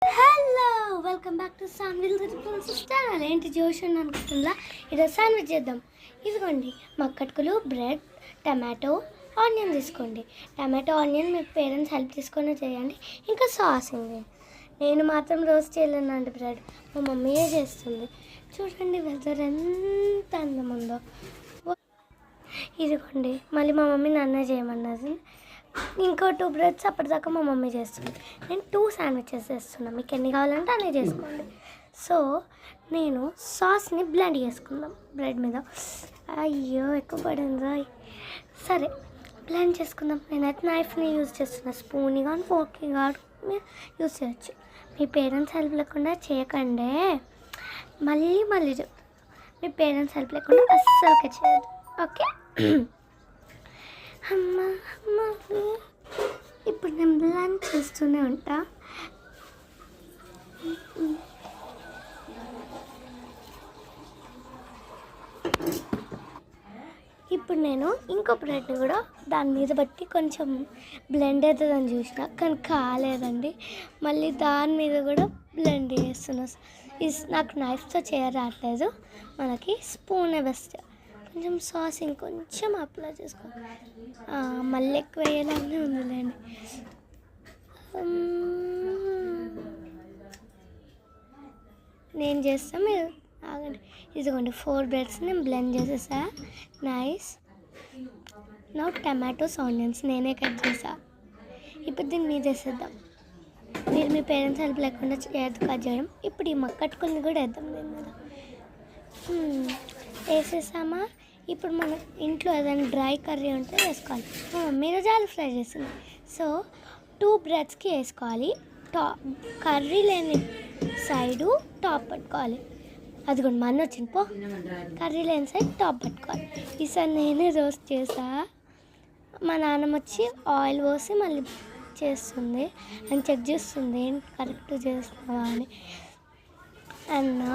Hello welcome back to సాన్విల్ channel. ఏంటి జోష్ అని అనుకుంటుందా? ఈరోజు శాండ్విచ్ చేద్దాం. ఇదిగోండి మక్కట్టుకులు, బ్రెడ్, టమాటో, ఆనియన్ తీసుకోండి. టమాటో ఆనియన్ మీ పేరెంట్స్ హెల్ప్ తీసుకొని చేయండి. ఇంకా సాస్ ఉంది. నేను మాత్రం రోజు చేయలేనండి బ్రెడ్, మా మమ్మీయే చేస్తుంది. చూడండి వెదర్ ఎంత అందం ఉందో. ఇదిగోండి మళ్ళీ మా మమ్మీ నన్నే చేయమన్నది. ఇంకో 2 బ్రెడ్స్ అప్పటిదాకా మా మమ్మీ చేస్తుంది. నేను 2 శాండ్విచెస్ చేస్తున్నాను. మీకు ఎన్ని కావాలంటే అన్నీ చేసుకోండి. సో నేను సాస్ని బ్లెండ్ చేసుకుందాం బ్రెడ్ మీద. అయ్యో ఎక్కువ పడింది. సరే బ్లెండ్ చేసుకుందాం. నేనైతే నైఫ్ని యూజ్ చేస్తున్నా. స్పూన్ కానీ ఫోర్క్ని కానీ మీరు యూజ్ చేయొచ్చు. మీ పేరెంట్స్ హెల్ప్ లేకుండా చేయకండి. మళ్ళీ చెప్తాను, మీ పేరెంట్స్ హెల్ప్ లేకుండా అస్సలుకే చేయదు. ఓకే. అమ్మ ఇప్పుడు నేను బ్లెండ్ చేస్తూనే ఉంటా. ఇప్పుడు నేను ఇంకో బ్రెడ్ని కూడా దాని మీద బట్టి కొంచెం బ్లెండ్ అవుతుందని చూసిన, కానీ కాలేదండి. మళ్ళీ దాని మీద కూడా బ్లెండ్ చేస్తున్నా. నాకు నైఫ్తో చేయరాట్లేదు, మనకి స్పూనే బెస్ట్. కొంచెం సాస్ ఇంకొంచెం అప్లై చేసుకో. మళ్ళీ ఎక్కువ వేయాలనే ఉందిలేండి. నేను చేస్తా, మీరు ఆగండి. ఇదిగోండి 4 బ్రెడ్స్ నేను బ్లెండ్ చేసేసా. నైస్. నా టమాటోస్, ఆనియన్స్ నేనే కట్ చేసా. ఇప్పుడు దీన్ని మీద వేసేద్దాం. మీరు మీ పేరెంట్స్ హెల్ప్ లేకుండా చేయద్దు కట్ చేయడం. ఇప్పుడు ఈ మక్కట్టుకుని కూడా వేద్దాం దీని మీద. వేసేసామా? ఇప్పుడు మన ఇంట్లో ఏదైనా డ్రై కర్రీ ఉంటే వేసుకోవాలి. మీరు జాలు ఫ్రై చేసింది. సో 2 బ్రెడ్స్కి వేసుకోవాలి. కర్రీ లేని సైడు టాప్ పట్టుకోవాలి. అదిగోండి మన వచ్చింది పో. కర్రీ లేని సైడ్ టాప్ పట్టుకోవాలి. ఈసారి నేనే రోస్ట్ చేసా. మా నాన్నమ్మ వచ్చి ఆయిల్ పోసి మళ్ళీ చేస్తుంది అని చెక్ చేస్తుంది, ఏంటి కరెక్ట్ చేస్తున్నావా అని. అన్నా